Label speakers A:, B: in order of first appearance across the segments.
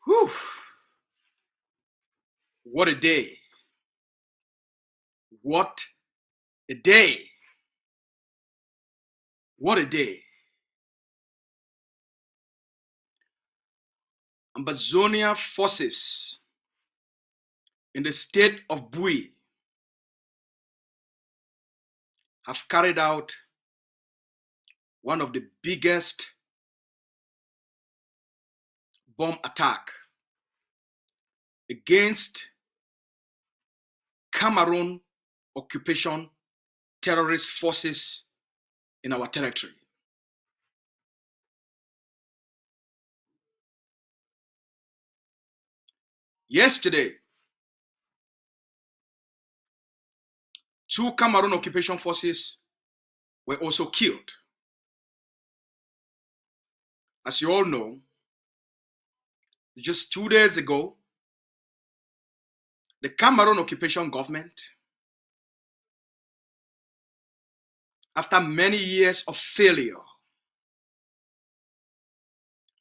A: Whew. What a day. What a day. What a day. Ambazonia forces in the state of Biya have carried out one of the biggest bomb attack against Cameroun occupation terrorist forces in our territory. Yesterday, 2 Cameroun occupation forces were also killed. As you all know, just 2 days ago, the Cameroun occupation government, after many years of failure,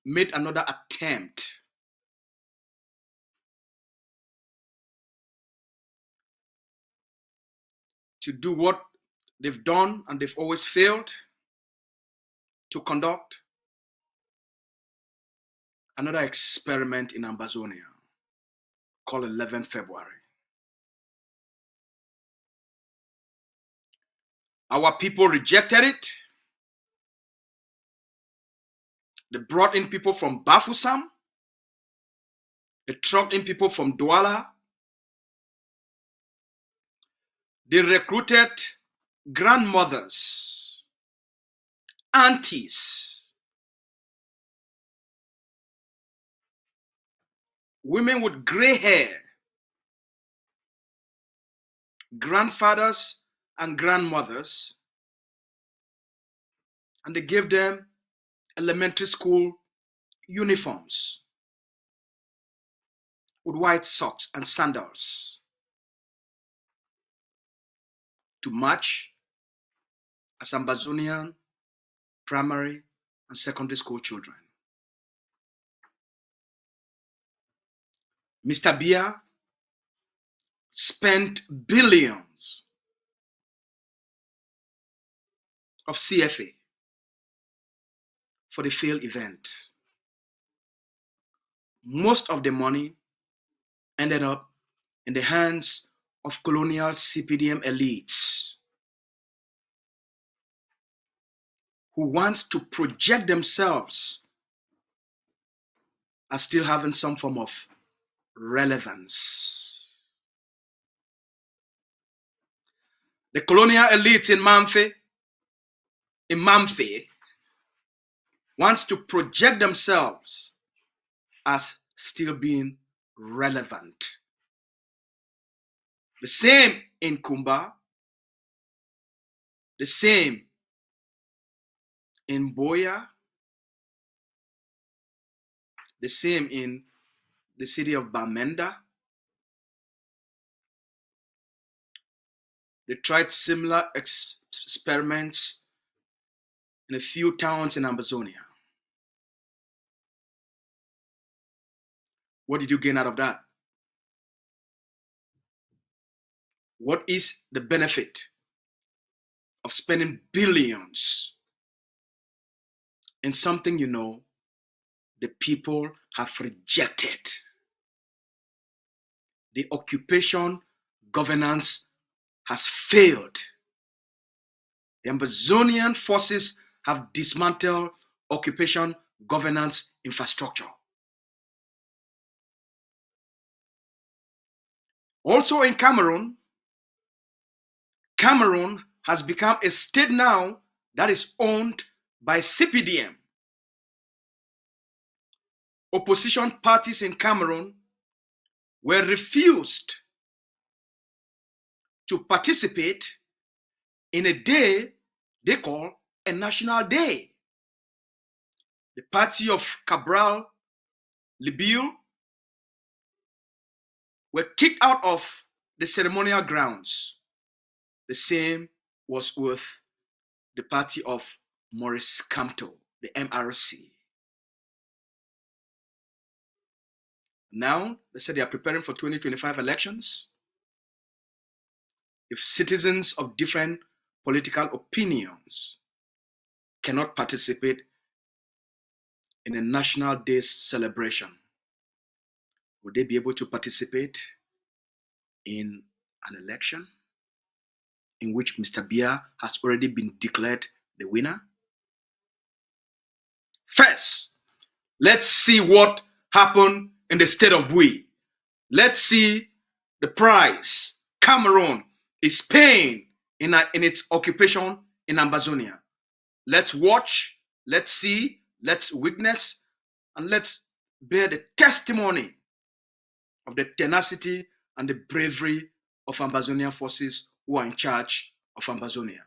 A: made another attempt to do what they've done and they've always failed to conduct another experiment in Ambazonia called 11th February. Our people rejected it. They brought in people from Bafoussam. They trucked in people from Douala. They recruited grandmothers, aunties, women with gray hair, grandfathers and grandmothers, and they gave them elementary school uniforms with white socks and sandals to match as Ambazonian primary and secondary school children. Mr. Biya spent billions of CFA for the failed event. Most of the money ended up in the hands of colonial CPDM elites who wants to project themselves as still having some form of relevance. The colonial elite in Mamfe wants to project themselves as still being relevant. The same in Kumba, the same in Biya, the same in the city of Bamenda. They tried similar experiments in a few towns in Ambazonia. What did you gain out of that? What is the benefit of spending billions in something you know the people have rejected? The occupation governance has failed. The Ambazonian forces have dismantled occupation governance infrastructure. Also in Cameroun, Cameroun has become a state now that is owned by CPDM. Opposition parties in Cameroun were refused to participate in a day they call a national day. The party of Cabral Libil were kicked out of the ceremonial grounds. The same was with the party of Maurice Kamto, the MRC. Now, they said they are preparing for 2025 elections. If citizens of different political opinions cannot participate in a National Day celebration, would they be able to participate in an election in which Mr. Biya has already been declared the winner? First, let's see what happened in the state of Biya. Let's see the price Cameroun is paying in its occupation in Ambazonia. Let's watch, let's see, let's witness, and let's bear the testimony of the tenacity and the bravery of Ambazonian forces who are in charge of Ambazonia.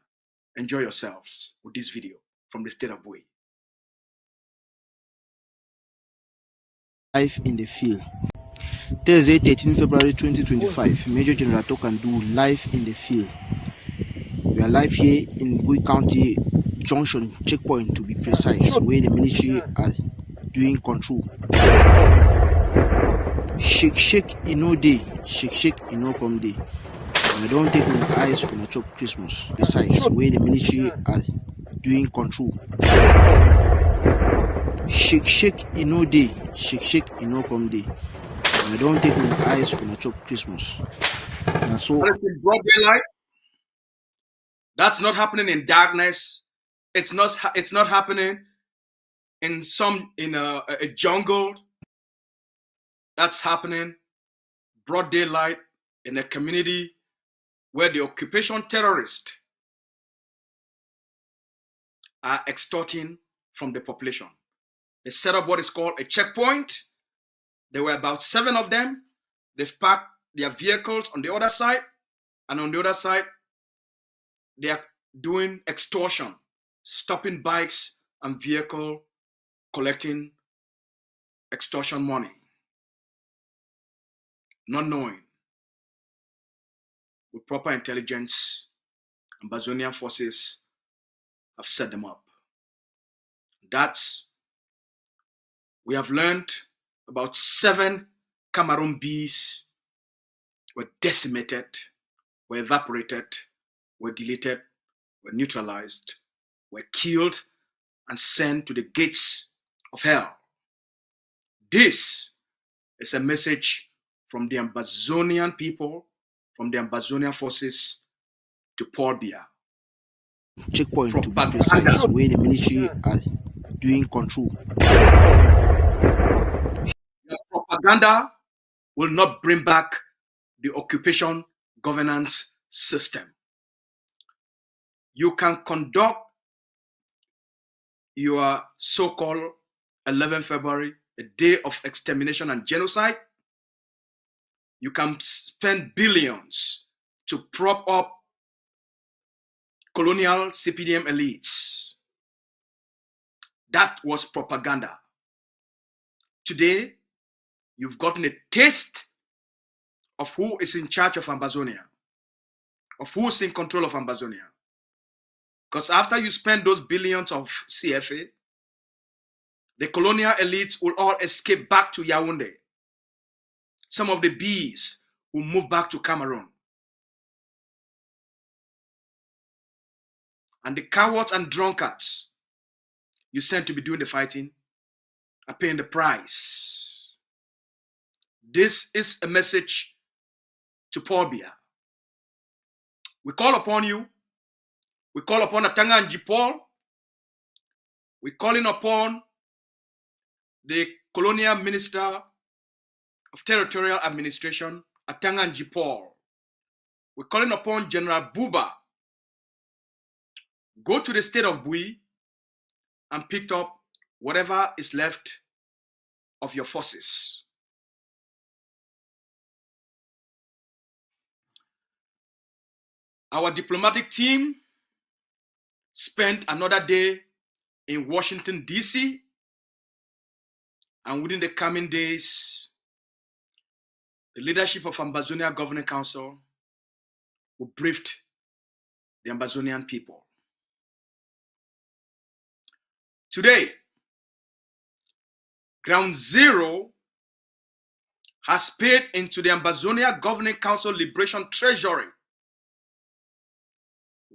A: Enjoy yourselves with this video from the state of Biya.
B: Live in the field. Thursday, 13 February 2025. Major General Tokandu live in the field. We are live here in Biya County Junction checkpoint, to be precise, where the military are doing control. Shake in no day, shake in no come day. I don't take on the eyes on a chop Christmas. Precise, where the military are doing control. Shake in no day, shake in no come day. I don't take on the eyes on a chop Christmas. And so
A: that is in broad daylight. That's not happening in darkness. It's not happening in a jungle. That's happening broad daylight in a community where the occupation terrorists are extorting from the population. They set up what is called a checkpoint. There were about 7 of them. They've parked their vehicles on the other side, and on the other side, they are doing extortion, stopping bikes and vehicle, collecting extortion money, not knowing. With proper intelligence, Ambazonian forces have set them up. We have learned about 7 Cameroun bees were decimated, were evaporated, were deleted, were neutralized, were killed, and sent to the gates of hell. This is a message from the Ambazonian people, from the Ambazonian forces to Paul Biya.
B: Checkpoint, to be precise, where the military are doing control.
A: The propaganda will not bring back the occupation governance system. You can conduct your so-called 11 February, a day of extermination and genocide. You can spend billions to prop up colonial CPDM elites. That was propaganda. Today, you've gotten a taste of who is in charge of Ambazonia, of who's in control of Ambazonia. Because after you spend those billions of CFA, the colonial elites will all escape back to Yaoundé. Some of the bees will move back to Cameroun. And the cowards and drunkards you sent to be doing the fighting are paying the price. This is a message to Paul Biya. We call upon you. We call upon Atanga and Paul. We're calling upon the Colonial Minister of Territorial Administration, Atanga and Paul. We're calling upon General Buba. Go to the state of Biya and pick up whatever is left of your forces. Our diplomatic team spent another day in Washington, D.C., and within the coming days, the leadership of Ambazonia Governing Council will brief the Ambazonian people. Today, ground zero has paid into the Ambazonia Governing Council Liberation Treasury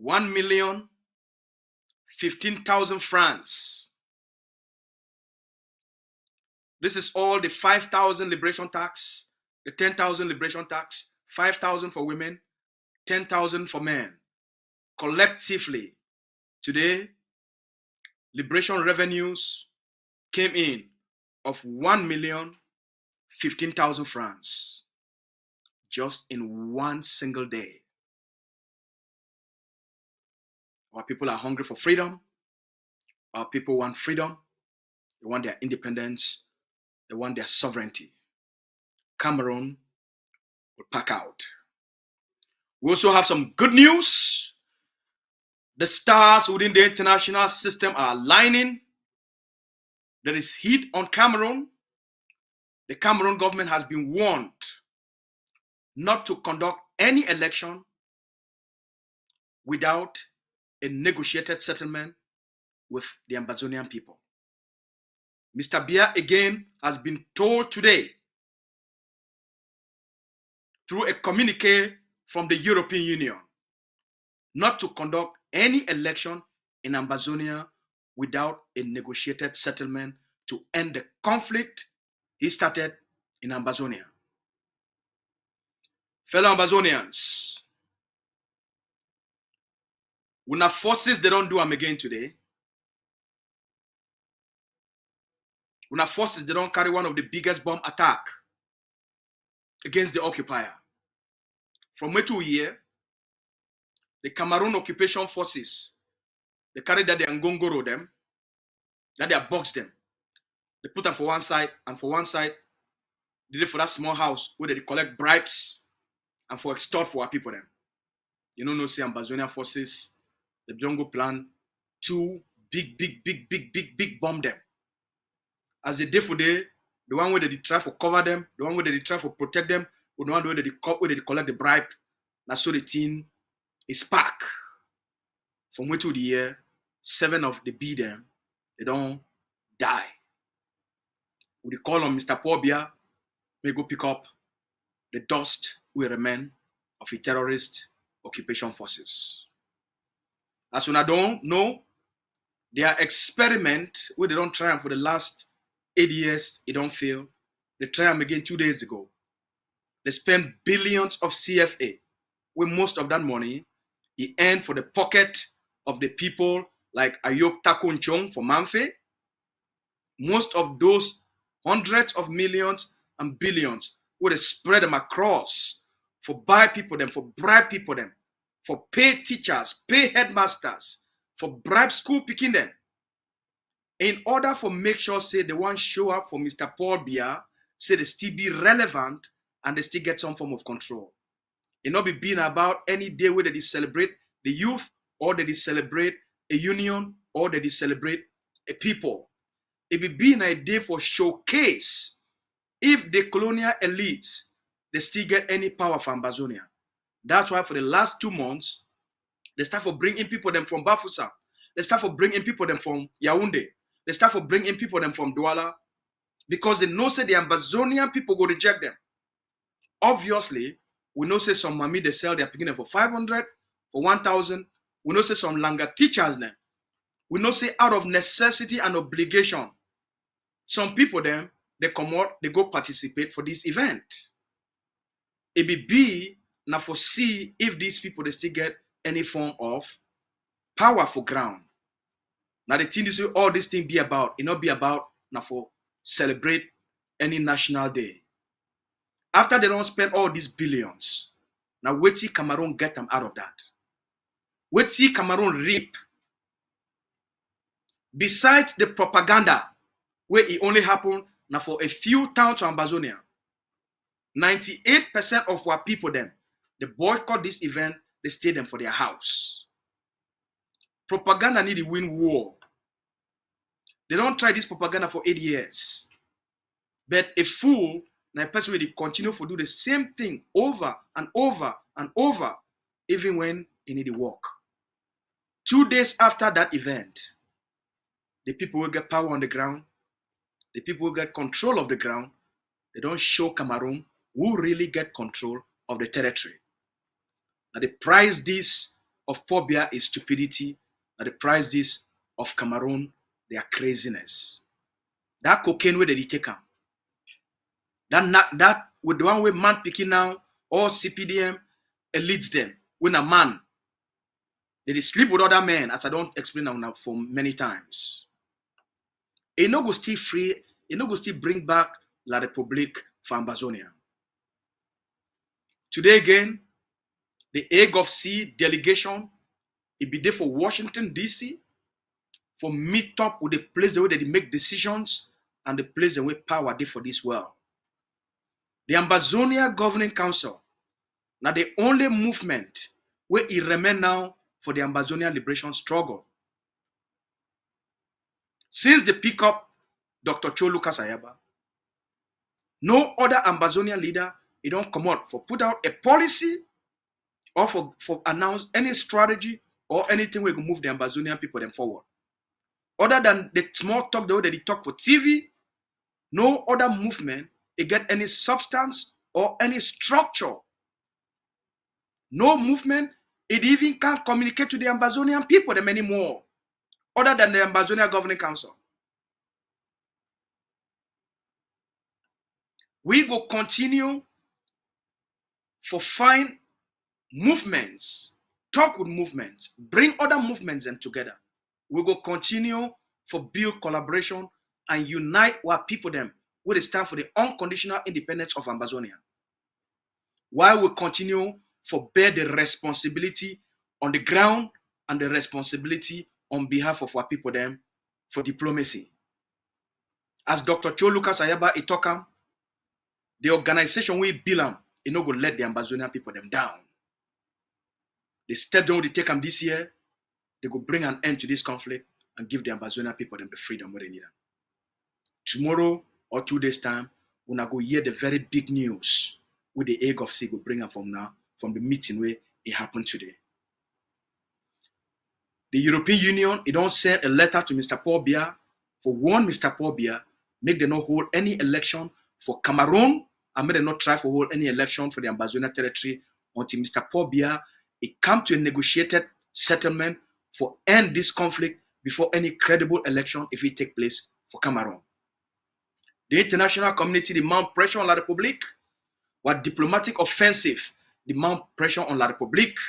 A: 1,015,000 francs. This is all the 5,000 liberation tax, the 10,000 liberation tax, 5,000 for women, 10,000 for men. Collectively, today, liberation revenues came in of 1,015,000 francs just in one single day. Our people are hungry for freedom. Our people want freedom. They want their independence. They want their sovereignty. Cameroun will pack out. We also have some good news. The stars within the international system are aligning. There is heat on Cameroun. The Cameroon government has been warned not to conduct any election without a negotiated settlement with the Ambazonian people. Mr. Biya again has been told today through a communique from the European Union not to conduct any election in Ambazonia without a negotiated settlement to end the conflict he started in Ambazonia. Fellow Ambazonians, when our forces, they don't do them again today. When our forces, they don't carry one of the biggest bomb attack against the occupier. From where to here, the Cameroon occupation forces, they carry that they ngongoro them, that they box them. They put them for one side, and for one side, they did for that small house where they collect bribes and for extort for our people them. You know, see Ambazonian forces, the jungle plan, two big bomb them. As they did for day, the one where they try for cover them, the one where they try for protect them, or the one where they collect the bribe. That's so the team is back. From where to the year, 7 of the B them, they don't die. We call on Mr. Biya, may go pick up the dust will remain of the terrorist occupation forces. As when I don't know, their experiment where they don't try them for the last 8 years, it don't fail. They try them again 2 days ago. They spend billions of CFA, where most of that money he earned for the pocket of the people like Ayok Takunchong for Manfe. Most of those hundreds of millions and billions where they spread them across for buy people them, for bribe people them, for pay teachers, pay headmasters, for bribe school picking them. In order for make sure say they want show up for Mr. Biya, say they still be relevant and they still get some form of control. It not be being about any day where they celebrate the youth, or they celebrate a union, or they celebrate a people. It be being a day for showcase if the colonial elites they still get any power from Ambazonia. That's why for the last 2 months, they start for bringing people them from Bafusa. They start for bringing people them from Yaoundé. They start for bringing people them from Douala, because they know say the Ambazonian people go reject them. Obviously, we know say some mami they sell their picking for 500, for 1,000. We know say some Langa teachers them. We know say out of necessity and obligation, some people them they come out, they go participate for this event. It be now for see if these people they still get any form of power for ground. Now the thing is all this thing be about, it not be about now for celebrate any national day. After they don't spend all these billions, now wait till Cameroon get them out of that. Wait till Cameroon reap. Besides the propaganda, where it only happened now for a few towns to Ambazonia, 98% of our people them, they boycott this event, they stay them for their house. Propaganda need to win war. They don't try this propaganda for 8 years. But a fool, now a person will continue to do the same thing over and over and over, even when he need to work. 2 days after that event, the people will get power on the ground. The people will get control of the ground. They don't show Cameroon who really get control of the territory. Now the price this of poor Biya is stupidity. Now the price this of Cameroon, their craziness. That cocaine where they take them. That with the one way man picking now, or CPDM elites them. When a man, they sleep with other men, as I don't explain now for many times. It no go still free, it no go still bring back La République for Ambazonia. Today again, the Hague of Sea delegation, it be there for Washington, D.C., for meet up with the place the way they make decisions and the place the way power there for this world. The Ambazonia Governing Council, now the only movement where it remain now for the Ambazonian liberation struggle. Since they pick up Dr. Cho Lucas Ayaba, no other Ambazonian leader, he don't come out for put out a policy or for announce any strategy or anything we can move the Ambazonian people them forward. Other than the small talk the way they talk for TV, no other movement it get any substance or any structure. No movement, it even can't communicate to the Ambazonian people them anymore, other than the Ambazonia Governing Council. We will continue for find movements, talk with movements, bring other movements and together. We will continue for build collaboration and unite our people them where they stand for the unconditional independence of Ambazonia. While we continue for bear the responsibility on the ground and the responsibility on behalf of our people them for diplomacy. As Dr. Cho Lucas Ayaba Itokam, the organization we build them, it no go let the Ambazonian people them down. They step down, they take them this year, they go bring an end to this conflict and give the Ambazonian people them the freedom where they need them. Tomorrow or 2 days time, when I go hear the very big news with the Hague of Sea will bring them from now, from the meeting where it happened today. The European Union, it don't send a letter to Mr. Paul Biya for warn Mr. Paul Biya, make them not hold any election for Cameroun, and make them not try for hold any election for the Ambazonia territory until Mr. Paul Biya it come to a negotiated settlement for end this conflict before any credible election if it take place for Cameroun. The international community demand pressure on La République, what diplomatic offensive demand pressure on La République,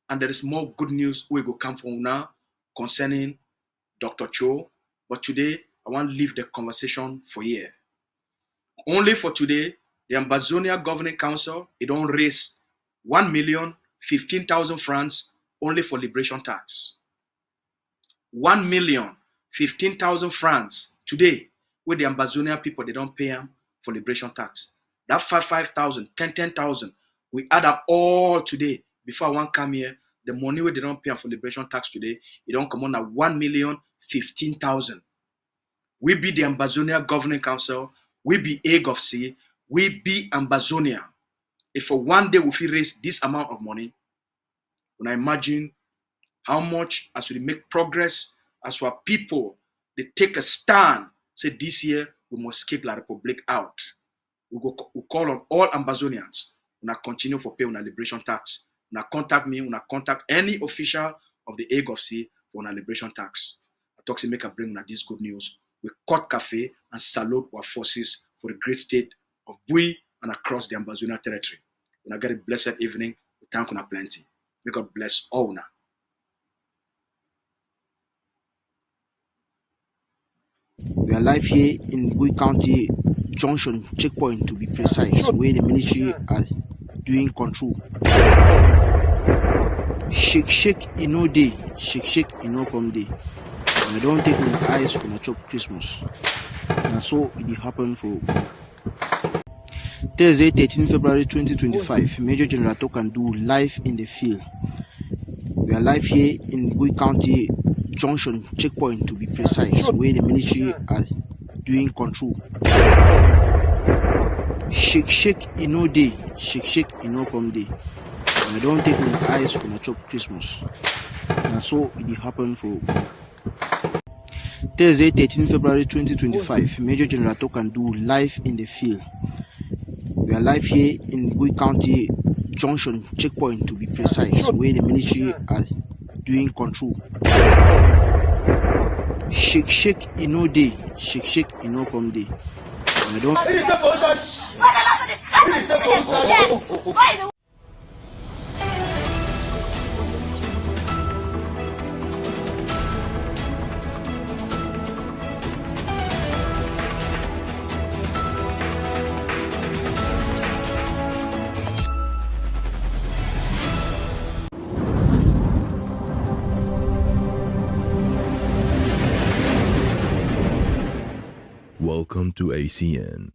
A: and there is more good news we go come from now concerning Dr. Cho. But today, I want to leave the conversation for here. Only for today, the Ambazonia Governing Council, it don't raise 1,015,000 francs only for liberation tax. 1,015,000 francs today, where the Ambazonian people, they don't pay them for liberation tax. That 5,000, 10,000, we add up all today. Before one come here, the money where they don't pay for liberation tax today, it don't come on at 1,015,000. We be the Ambazonia Governing Council, we be Hague of Sea, we be Ambazonia. If for one day we feel raise this amount of money, when I imagine how much as we make progress, as our people, they take a stand, say this year we must kick La République out. We call on all Ambazonians, when I continue for pay on a liberation tax. When I contact me, when I contact any official of the Hague of Sea for a liberation tax. I talk to make a bring this good news. We cut cafe and salute our forces for the great state of Biya and across the Ambazonia territory. When I get a blessed evening, we thank you plenty. May God bless all now.
B: We are live here in Biya County Junction checkpoint to be precise, where the military are doing control. Shake in no day, shake in no come day. And I don't take my eyes on a chop Christmas. And so it happened for Thursday, 13 February 2025. Major General Talk and Do live in the field. We are live here in Biya County Junction checkpoint to be precise, where the military are doing control. Shake in no day, shake in no come day. And I don't take my eyes on a chop Christmas. And so it happened for Thursday, 13 February 2025. Major General Talk and Do live in the field. We are live here in Biya County Junction checkpoint to be precise, where the military are doing control. Shake in no day, shake in no come day. I don't.
C: Welcome to ACN.